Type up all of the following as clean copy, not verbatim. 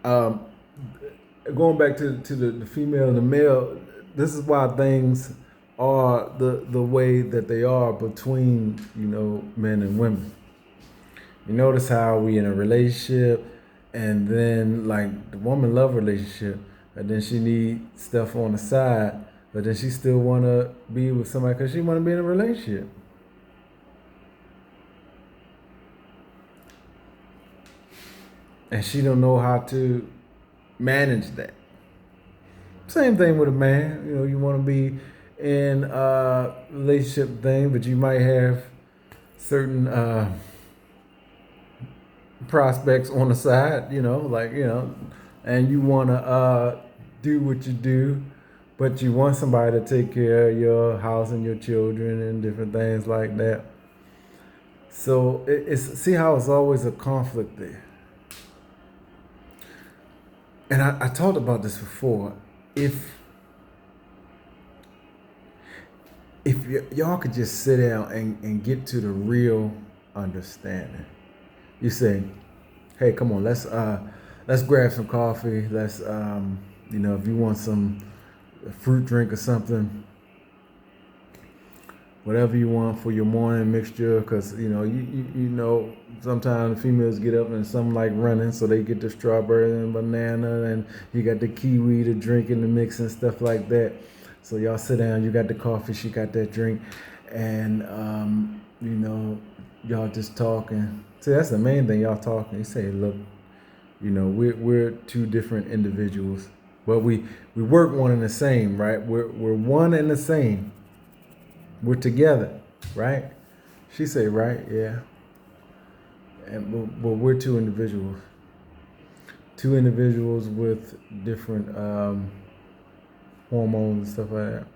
um, going back to the female and the male, this is why things are the way that they are between men and women. You notice how we in a relationship, and then like the woman love relationship, and then she need stuff on the side, but then she still wanna be with somebody because she wanna be in a relationship, and she don't know how to manage that. Same thing with a man. You want to be in a relationship thing, but you might have certain prospects on the side. And you want to do what you do, but you want somebody to take care of your house and your children and different things like that. So it's see how it's always a conflict there. And I talked about this before. If y'all could just sit down and get to the real understanding, you say, hey, come on, let's grab some coffee. Let's if you want some fruit drink or something, whatever you want for your morning mixture, because sometimes the females get up and some like running, so they get the strawberry and banana, and you got the kiwi to drink in the mix and stuff like that. So y'all sit down, you got the coffee, she got that drink, and y'all just talking. See, that's the main thing, y'all talking. You say, look, we're two different individuals, but we work one and the same, right? We're one and the same. We're together, right? She say, right, yeah. But we're two individuals. Two individuals with different hormones and stuff like that.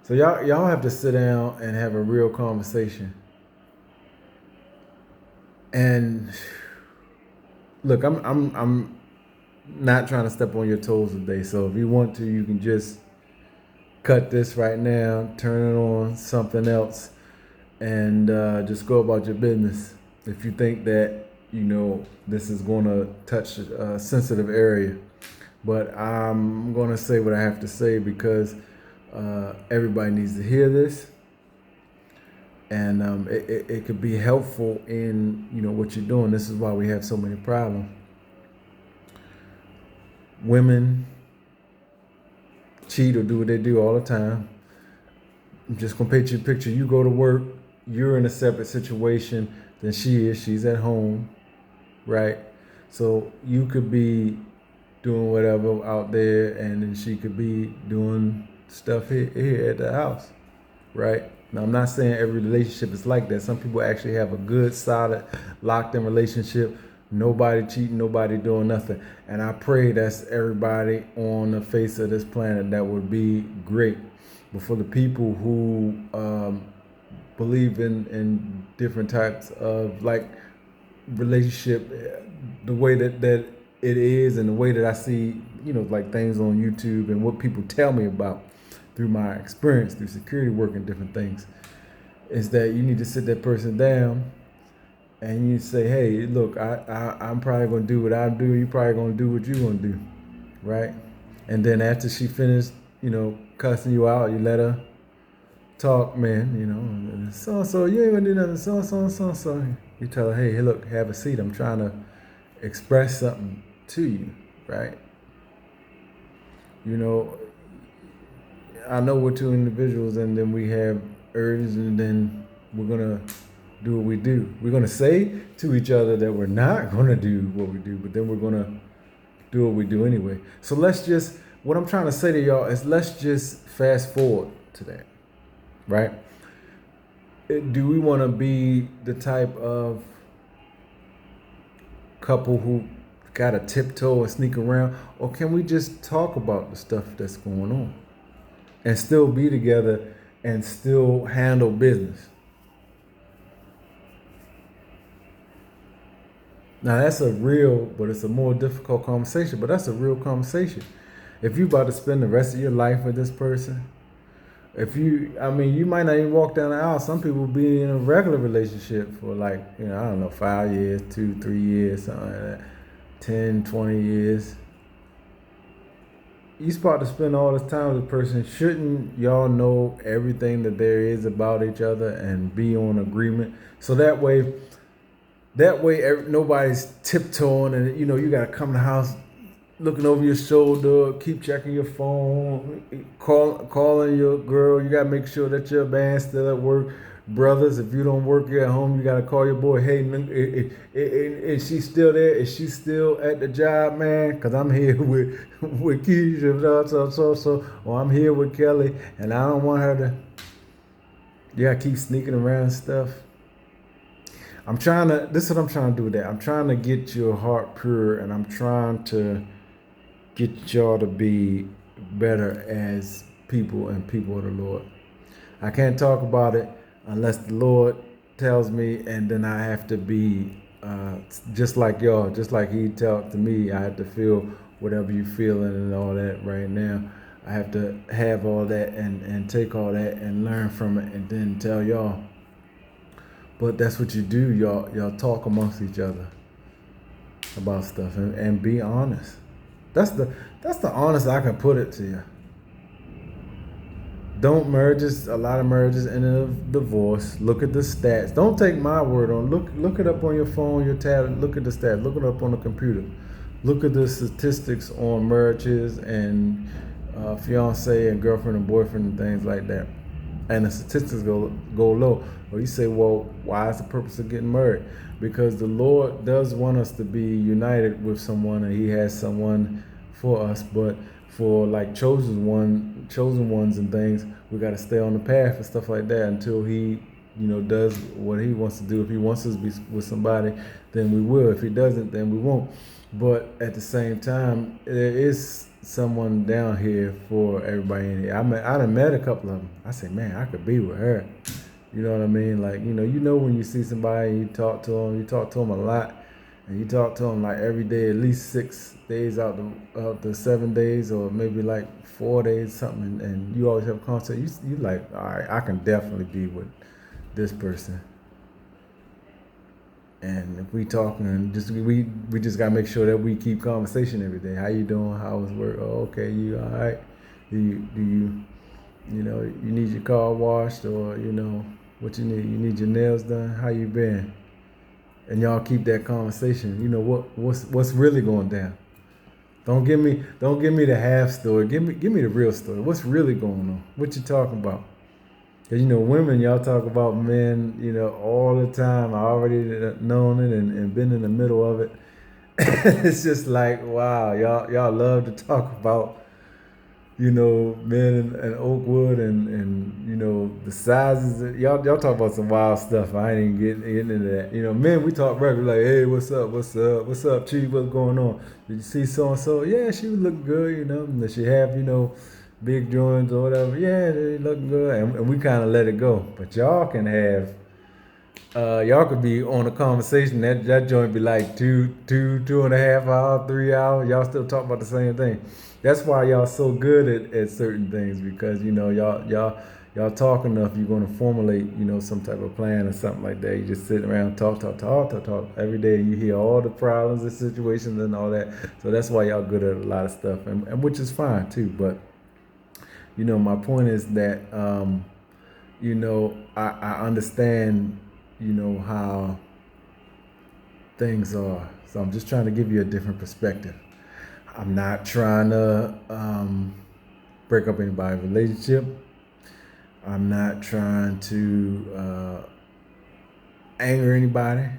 So y'all have to sit down and have a real conversation. And look, I'm not trying to step on your toes today. So if you want to, you can just cut this right now, turn it on something else, and just go about your business. If you think that this is going to touch a sensitive area, but I'm going to say what I have to say because everybody needs to hear this, and it could be helpful in what you're doing. This is why we have so many problems. Women cheat or do what they do all the time. I'm just gonna paint you a picture. You go to work, you're in a separate situation than she is. She's at home, right? So you could be doing whatever out there, and then she could be doing stuff here at the house, right? Now, I'm not saying every relationship is like that. Some people actually have a good, solid, locked-in relationship. Nobody cheating, nobody doing nothing. And I pray that's everybody on the face of this planet. That would be great. But for the people who believe in different types of like relationship, the way that it is and the way that I see, like things on YouTube and what people tell me about through my experience, through security work and different things, is that you need to sit that person down and you say, hey, look, I'm probably going to do what I do. You're probably going to do what you're going to do, right? And then after she finished, cussing you out, you let her talk, man, so you ain't going to do nothing, so. You tell her, hey, look, have a seat. I'm trying to express something to you, right? I know we're two individuals, and then we have urges, and then we're gonna do what we do. We're gonna say to each other that we're not gonna do what we do, but then we're gonna do what we do anyway. So what I'm trying to say to y'all is let's just fast forward to that, right? Do we want to be the type of couple who got to tiptoe and sneak around, or can we just talk about the stuff that's going on and still be together and still handle business? Now that's but it's a more difficult conversation, but that's a real conversation. If you about to spend the rest of your life with this person, you might not even walk down the aisle. Some people be in a regular relationship for 5 years, 2, 3 years, something like that. 10, 20 years. You about to spend all this time with a person. Shouldn't y'all know everything that there is about each other and be on agreement? So that way, nobody's tiptoeing, and you gotta come to the house looking over your shoulder, keep checking your phone, calling your girl. You gotta make sure that your band's still at work. Brothers, if you don't work here at home, you gotta call your boy. Hey, is she still there? Is she still at the job, man? Cause I'm here with Keisha, or I'm here with Kelly, and I don't want her to. You gotta keep sneaking around and stuff. This is what I'm trying to do with that. I'm trying to get your heart pure, and I'm trying to get y'all to be better as people and people of the Lord. I can't talk about it unless the Lord tells me, and then I have to be just like y'all, just like He talked to me. I have to feel whatever you're feeling and all that right now. I have to have all that and take all that and learn from it, and then tell y'all. But that's what you do. Y'all talk amongst each other about stuff and be honest. That's the honest I can put it to you. Don't merges. A lot of merges end in divorce. Look at the stats. Don't take my word on. Look it up on your phone, your tablet. Look at the stats. Look it up on the computer. Look at the statistics on marriages and fiance and girlfriend and boyfriend and things like that. And the statistics go low. Or you say, well, why is the purpose of getting married? Because the Lord does want us to be united with someone, and He has someone for us. But for like chosen ones and things, we got to stay on the path and stuff like that until He, does what He wants to do. If He wants us to be with somebody, then we will. If He doesn't, then we won't. But at the same time, there is someone down here for everybody in here. I done met a couple of them. I say, man, I could be with her. You know what I mean? Like, when you see somebody and you talk to them a lot, and you talk to them like every day, at least 6 days out the 7 days, or maybe like 4 days, something, and you always have a conversation. You like, all right, I can definitely be with this person. And if we talking, we just gotta make sure that we keep conversation every day. How you doing? How was work? Oh, okay, you all right? Do you you need your car washed, or what you need? You need your nails done? How you been? And y'all keep that conversation. What's really going down. Don't give me the half story. Give me the real story. What's really going on? What you talking about? Cause women, y'all talk about men, all the time. I already known it and been in the middle of it. It's just like, wow, y'all love to talk about, men and Oakwood and the sizes. Y'all talk about some wild stuff. I ain't even getting into that. Men, we talk regular, like, hey, what's up, Chief, what's going on? Did you see so and so? Yeah, she was looking good, Does she have, big joints or whatever? Yeah, they look good, and we kind of let it go. But y'all can have, y'all could be on a conversation that joint be like 2.5 hours, 3 hours. Y'all still talk about the same thing. That's why y'all so good at certain things, because y'all talk enough. You're gonna formulate some type of plan or something like that. You just sit around talk every day. You hear all the problems and situations and all that. So that's why y'all good at a lot of stuff, and which is fine too. But my point is that I understand how things are. So I'm just trying to give you a different perspective. I'm not trying to break up anybody's relationship. I'm not trying to anger anybody.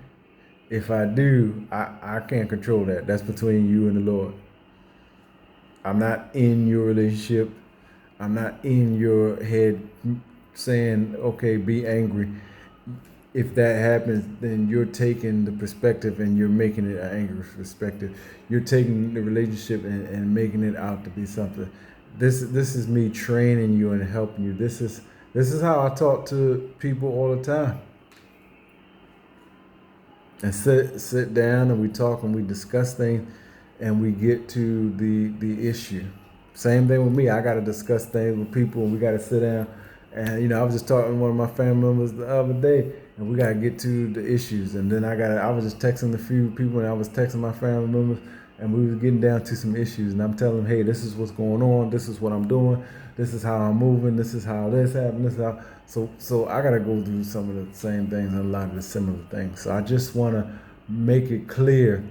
If I do, I can't control that. That's between you and the Lord. I'm not in your relationship. I'm not in your head saying, okay, be angry. If that happens, then you're taking the perspective and you're making it an angry perspective. You're taking the relationship and making it out to be something. This is me training you and helping you. This is how I talk to people all the time. And sit down and we talk and we discuss things and we get to the issue. Same thing with me. I got to discuss things with people and we got to sit down. And I was just talking to one of my family members the other day, and we gotta get to the issues. And then I was just texting a few people, and I was texting my family members, and we was getting down to some issues. And I'm telling them, hey, this is what's going on. This is what I'm doing. This is how I'm moving. This is how this happened. This is how. So I gotta go through some of the same things and a lot of the similar things. So I just wanna make it clear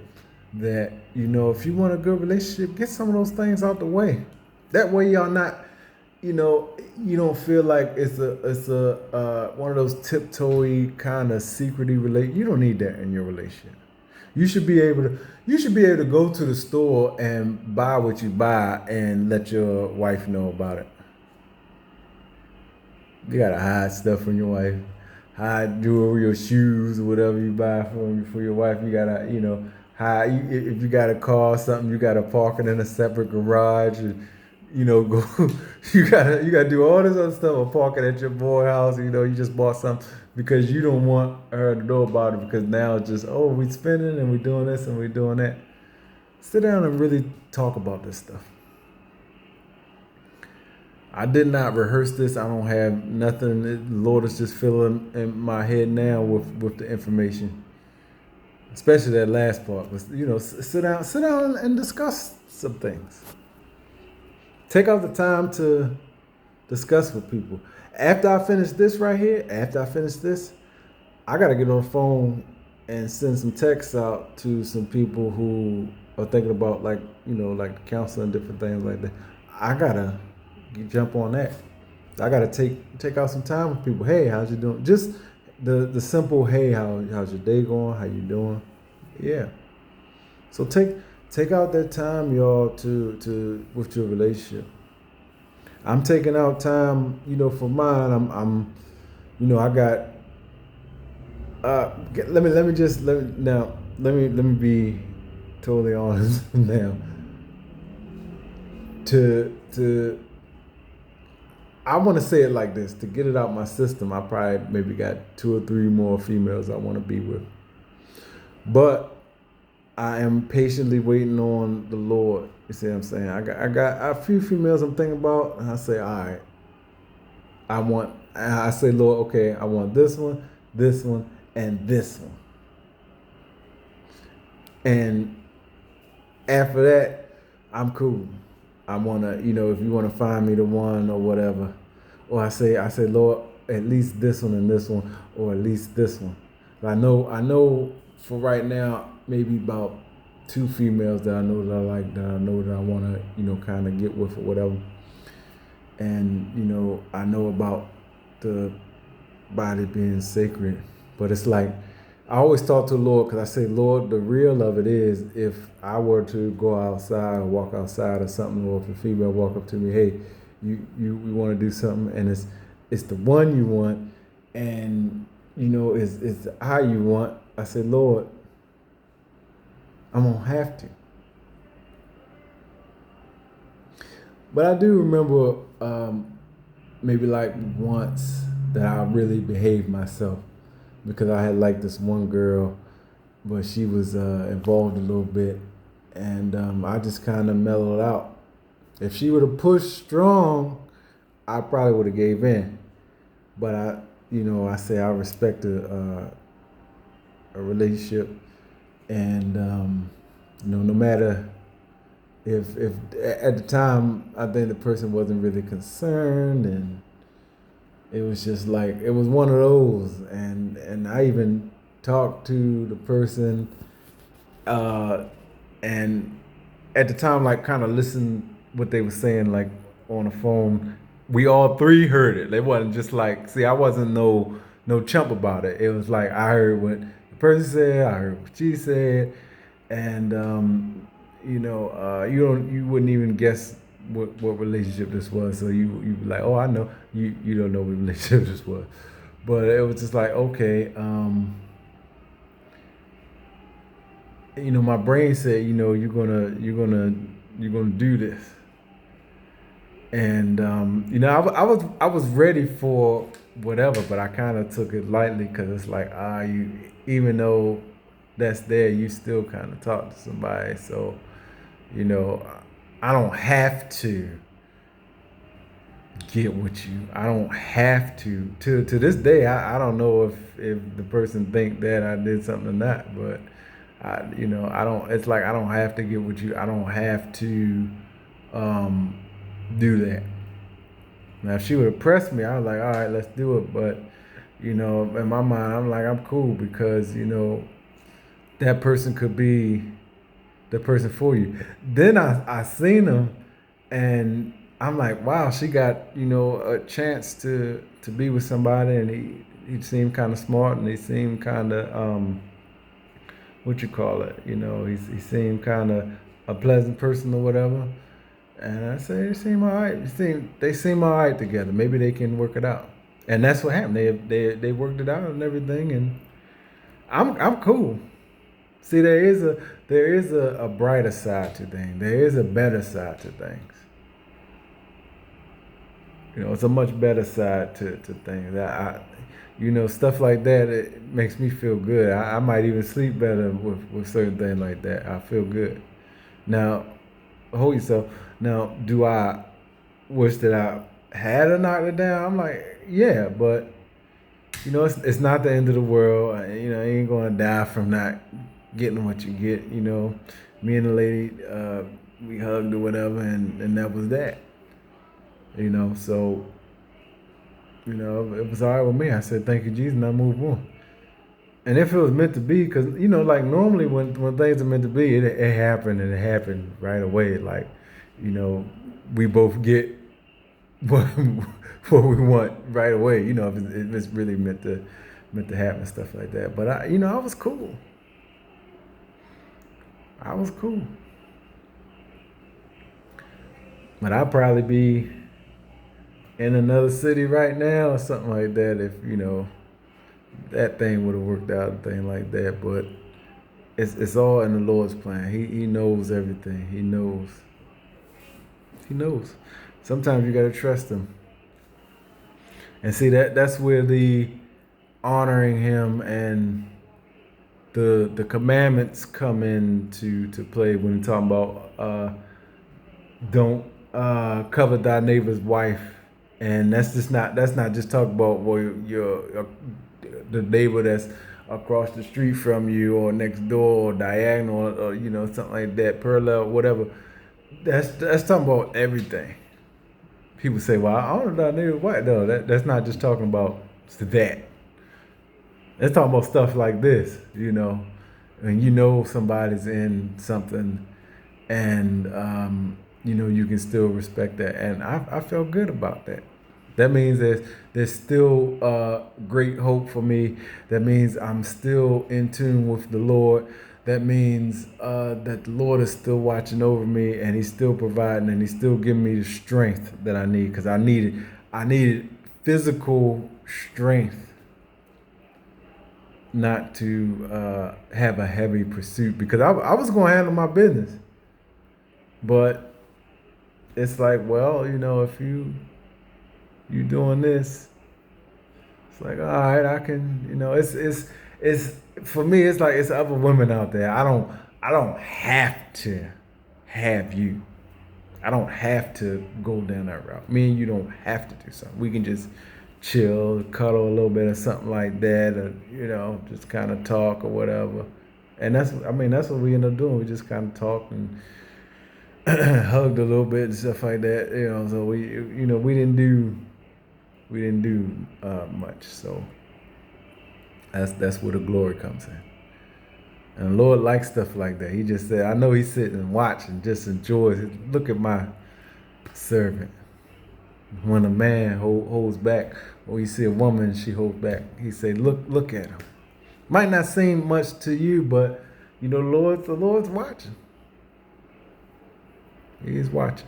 that, if you want a good relationship, get some of those things out the way. That way y'all not, you don't feel like it's a one of those tiptoey kind of secrety relate. You don't need that in your relationship. You should be able to go to the store and buy what you buy and let your wife know about it. You gotta hide stuff from your wife, hide jewelry or shoes or whatever you buy for your wife. You gotta, hide. If you got a car or something, you gotta park it in a separate garage. And, go. You gotta do all this other stuff or park it at your boy house. You just bought something because you don't want her to know about it, because now it's just, oh, we spending and we doing this and we doing that. Sit down and really talk about this stuff. I did not rehearse this. I don't have nothing. The Lord is just filling in my head now with the information, especially that last part. But sit down and discuss some things. Take out the time to discuss with people. After I finish this right here, I gotta get on the phone and send some texts out to some people who are thinking about like counseling, different things like that. I gotta jump on that. I gotta take out some time with people. Hey, how's you doing? Just the simple, hey, how's your day going? How you doing? Yeah. So take out that time, y'all, to with your relationship. I'm taking out time, for mine. I got. Let me be totally honest now. I want to say it like this. To get it out my system, I probably maybe got 2 or 3 more females I want to be with. But I am patiently waiting on the Lord. You see what I'm saying? I got a few females I'm thinking about, and I say, all right. I say, Lord, okay, I want this one, and this one. And after that, I'm cool. I wanna, if you wanna find me the one or whatever, or I say, Lord, at least this one and this one, or at least this one. I know for right now, maybe about 2 females that I know that I like, that I know that I wanna, kind of get with or whatever. And I know about the body being sacred, but it's like I always talk to the Lord, because I say, Lord, the real of it is, if I were to go outside or walk outside or something, or if a female walk up to me, hey, we want to do something, and it's the one you want, and it's how you want. I say, Lord, I'm gonna have to. But I do remember maybe like once that I really behaved myself, because I had liked this one girl, but she was involved a little bit, and I just kind of mellowed out. If she would have pushed strong, I probably would have gave in. But I say I respect a relationship, and no matter if at the time I think the person wasn't really concerned, and it was just like, it was one of those, and I even talked to the person, and at the time, like, kind of listened what they were saying, like, on the phone. We all 3 heard it. They wasn't just like, see, I wasn't no chump about it. It was like I heard what the person said, I heard what she said, and you wouldn't even guess what relationship this was. So you be like, oh, I know. You don't know what relationship this was, but it was just like, okay, my brain said, you're gonna do this, and I was ready for whatever, but I kind of took it lightly, because it's like, you, even though that's there, you still kind of talk to somebody, so I don't have to get with you. I don't have to. To this day, I don't know if the person think that I did something or not, but I don't. It's like I don't have to get with you. I don't have to um, do that. Now, if she would have pressed me, I was like, all right, let's do it. But in my mind, I'm like, I'm cool because that person could be the person for you. Then I seen him, and I'm like, wow, she got a chance to be with somebody, and he seemed kind of smart, and he seemed kind of what you call it, he seemed kind of a pleasant person or whatever. And I say they seem all right. They seem all right together. Maybe they can work it out. And that's what happened. They worked it out and everything, and I'm cool. See, there is a brighter side to things. There is a better side to things. It's a much better side to things. Stuff like that, it makes me feel good. I might even sleep better with certain things like that. I feel good. Now, hold yourself. Now, do I wish that I had a knocked it down? I'm like, yeah, but it's not the end of the world. I ain't gonna die from not getting what you get. Me and the lady, we hugged or whatever, and that was that. So it was all right with me. I said, thank you, Jesus, and I moved on. And if it was meant to be, because like normally when things are meant to be, it happened and it happened right away. Like, we both get what what we want right away. If it's really meant to happen, stuff like that. But I was cool. I was cool. But I'd probably be in another city right now or something like that if that thing would have worked out, a thing like that. But it's all in the Lord's plan. He knows everything. He knows. He knows. Sometimes you gotta trust him. And see that's where the honoring him and the commandments come into to play when you're talking about don't covet thy neighbor's wife. And that's not just talking about your the neighbor that's across the street from you or next door or diagonal or something like that, parallel, whatever. That's talking about everything. People say, "Well, I don't know that nigga white." No, that's not just talking about that. It's talking about stuff like this, and somebody's in something, and you can still respect that, and I felt good about that. That means there's still great hope for me. That means I'm still in tune with the Lord. That means that the Lord is still watching over me, and He's still providing, and He's still giving me the strength that I need, because I needed physical strength not to have a heavy pursuit, because I was going to handle my business, but it's like, well, if you doing this, it's like, all right, I can, it's for me, it's like it's other women out there. I don't have to have you. I don't have to go down that route. Me and you don't have to do something. We can just chill, cuddle a little bit or something like that, or just kind of talk or whatever. And that's what we end up doing. We just kind of talked and hugged a little bit and stuff like that. So we didn't do much. So that's where the glory comes in. And the Lord likes stuff like that. He just said, I know He's sitting and watching, and just enjoys it. Look at my servant. When a man holds back, or you see a woman, she holds back, He say, look at him. Might not seem much to you, but the Lord's watching. He is watching.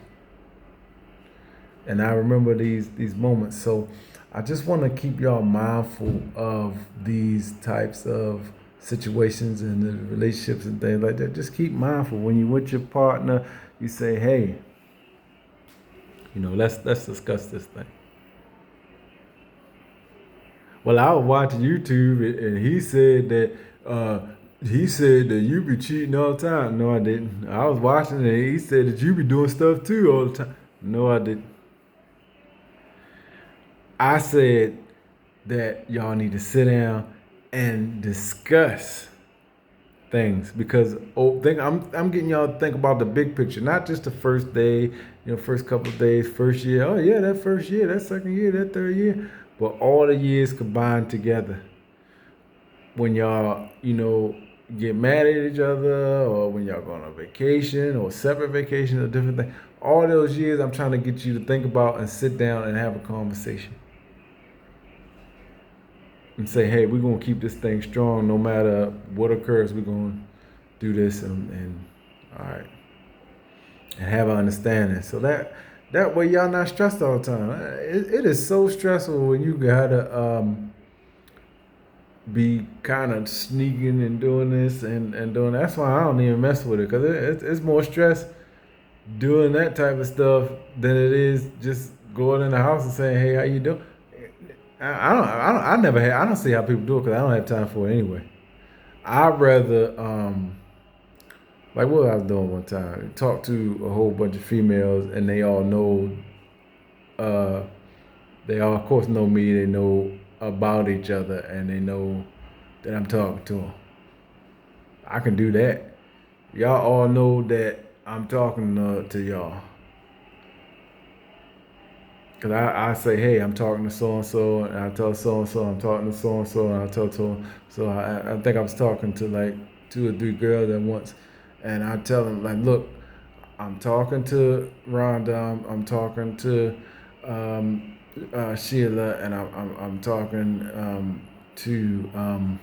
And I remember these moments. So I just want to keep y'all mindful of these types of situations and the relationships and things like that. Just keep mindful when you're with your partner. You say, hey, let's discuss this thing. Well, I was watching YouTube, and he said that you be cheating all the time. No, I didn't. I was watching it, and he said that you be doing stuff too all the time. No, I didn't. I said that y'all need to sit down and discuss things because I'm getting y'all to think about the big picture, not just the first day, first couple of days, first year. Oh yeah, that first year, that second year, that third year, but all the years combined together. When y'all, get mad at each other, or when y'all go on a vacation or separate vacation or different things, all those years, I'm trying to get you to think about and sit down and have a conversation and say, hey, we're gonna keep this thing strong no matter what occurs. We're gonna do this and all right, and have an understanding. So that way y'all not stressed all the time. It is so stressful when you gotta be kind of sneaking and doing this and doing that. That's why I don't even mess with it because it's more stress doing that type of stuff than it is just going in the house and saying, hey, how you doing? I don't see how people do it because I don't have time for it anyway. I'd rather like what I was doing one time, talk to a whole bunch of females and they all know, uh, they all of course know me. They know about each other and they know that I'm talking to them. I can do that. Y'all all know that I'm talking to y'all. Cause I say, hey, I'm talking to so and so, and I tell so and so I'm talking to so and so, and I tell so I think I was talking to like 2 or 3 girls at once, and I tell them like, look, I'm talking to Rhonda, I'm talking to Sheila, and I'm talking to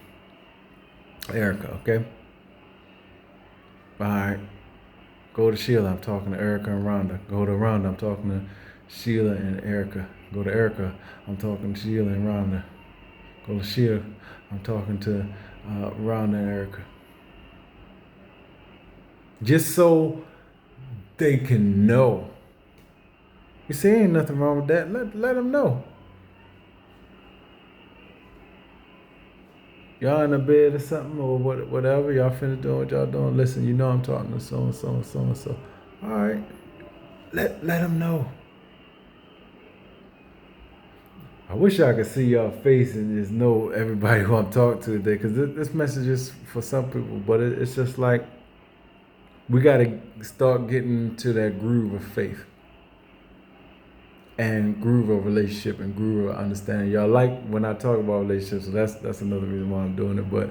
Erica. Okay, all right. Go to Sheila, I'm talking to Erica and Rhonda. Go to Rhonda, I'm talking to Sheila and Erica. Go to Erica, I'm talking to Sheila and Rhonda. Go to Sheila, I'm talking to Rhonda and Erica. Just so they can know. You see, ain't nothing wrong with that. Let them know. Y'all in the bed or something or whatever, y'all finna do what y'all doing. Listen, I'm talking to so and so and so and so. All right, let them know. I wish I could see y'all face and just know everybody who I'm talking to today, because this message is for some people, but it's just like we got to start getting to that groove of faith and groove of relationship and groove of understanding. Y'all like when I talk about relationships, so that's another reason why I'm doing it. But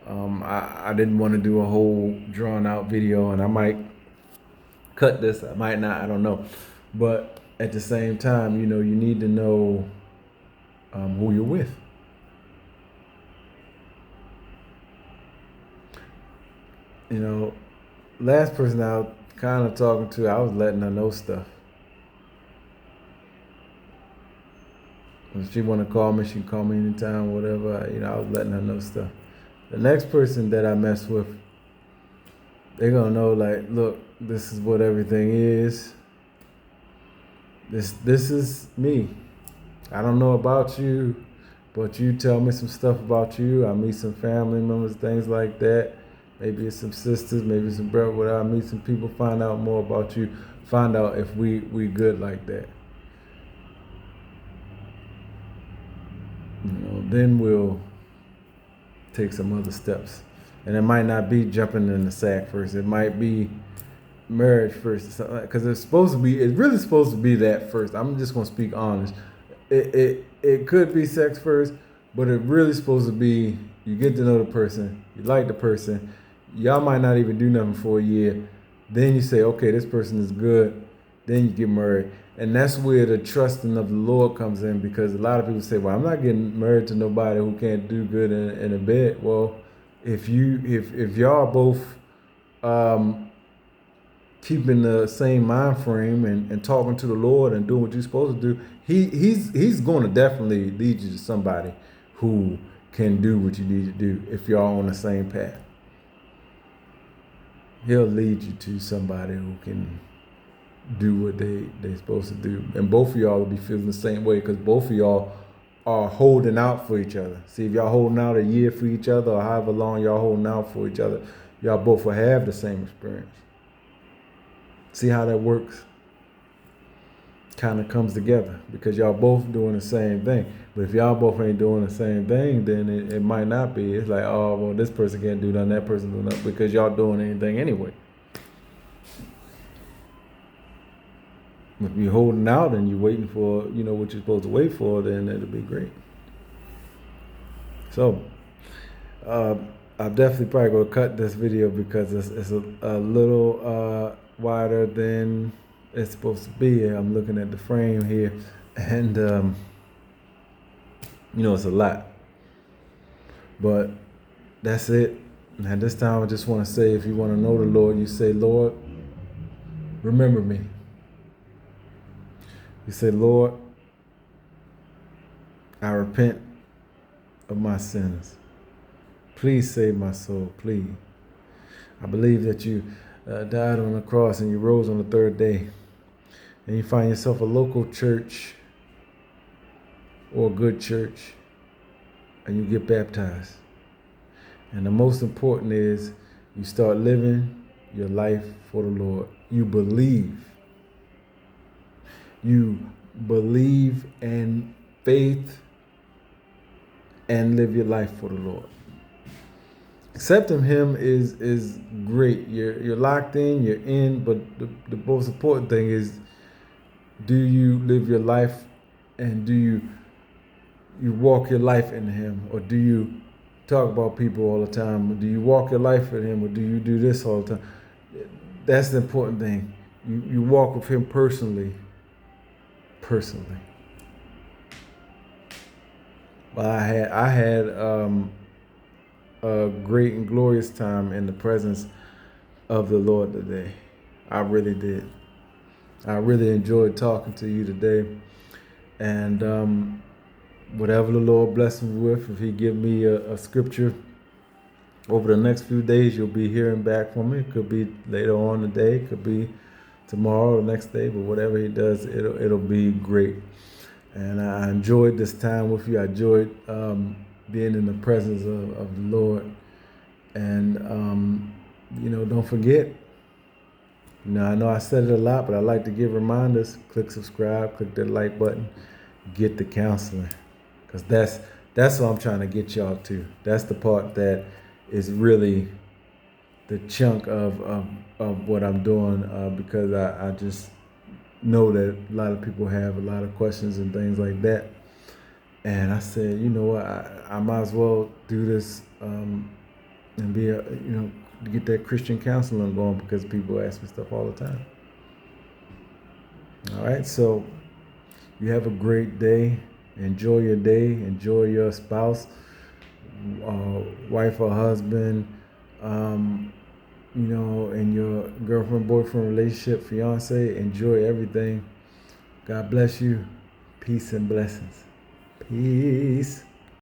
I didn't want to do a whole drawn out video, and I might cut this, I might not, I don't know. But at the same time, you need to know who you're with. Last person I was kind of talking to, I was letting her know stuff. If she want to call me, she can call me anytime, whatever. I was letting her know stuff. The next person that I mess with, they're gonna know like, look, this is what everything is. This is me. I don't know about you, but you tell me some stuff about you. I meet some family members, things like that. Maybe it's some sisters, maybe some brothers, whatever. I meet some people, find out more about you, find out if we good like that. Then we'll take some other steps. And it might not be jumping in the sack first. It might be marriage first, because it's really supposed to be that first. I'm just gonna speak honest. It could be sex first, but it really supposed to be you get to know the person, you like the person, y'all might not even do nothing for a year. Then you say, okay, this person is good. Then you get married. And that's where the trusting of the Lord comes in, because a lot of people say, well, I'm not getting married to nobody who can't do good in a bed. Well, if y'all both keeping the same mind frame and talking to the Lord and doing what you're supposed to do, he's going to definitely lead you to somebody who can do what you need to do if y'all on the same path. He'll lead you to somebody who can do what they're supposed to do. And both of y'all will be feeling the same way, because both of y'all are holding out for each other. See, if y'all holding out a year for each other or however long y'all holding out for each other, y'all both will have the same experience. See how that works? kind of comes together because y'all both doing the same thing. But if y'all both ain't doing the same thing, then it might not be. It's like, oh, well, this person can't do nothing, that person do nothing, because y'all doing anything anyway. If you're holding out and you're waiting for, what you're supposed to wait for, then it'll be great. So, I'm definitely probably going to cut this video because it's a little wider than it's supposed to be. I'm looking at the frame here, and it's a lot. But that's it. And this time I just want to say, if you want to know the Lord, you say, Lord, remember me. You say, Lord, I repent of my sins. Please save my soul, please. I believe that you died on the cross and you rose on the third day. And you find yourself a local church or a good church, and you get baptized. And the most important is you start living your life for the Lord. You believe. You believe in faith and live your life for the Lord. Accepting Him is great. You're locked in, you're in, but the most important thing is, do you live your life and do you walk your life in Him? Or do you talk about people all the time? Or do you walk your life in Him? Or do you do this all the time? That's the important thing. You walk with Him personally. But I had a great and glorious time in the presence of the Lord today. I really did. I really enjoyed talking to you today. And whatever the Lord bless me with, if He give me a scripture over the next few days, you'll be hearing back from me. It could be later on today, it could be tomorrow or the next day, but whatever He does, it'll be great. And I enjoyed this time with you. I enjoyed being in the presence of the Lord. And don't forget. I know I said it a lot, but I like to give reminders. Click subscribe, click that like button, get the counseling. Because that's what I'm trying to get y'all to. That's the part that is really the chunk of what I'm doing, because I just know that a lot of people have a lot of questions and things like that. And I said, you know what, I might as well do this and be to get that Christian counseling going, because people ask me stuff all the time. All right, so you have a great day. Enjoy your day. Enjoy your spouse, wife or husband, in your girlfriend, boyfriend relationship, fiance. Enjoy everything. God bless you. Peace and blessings. Peace.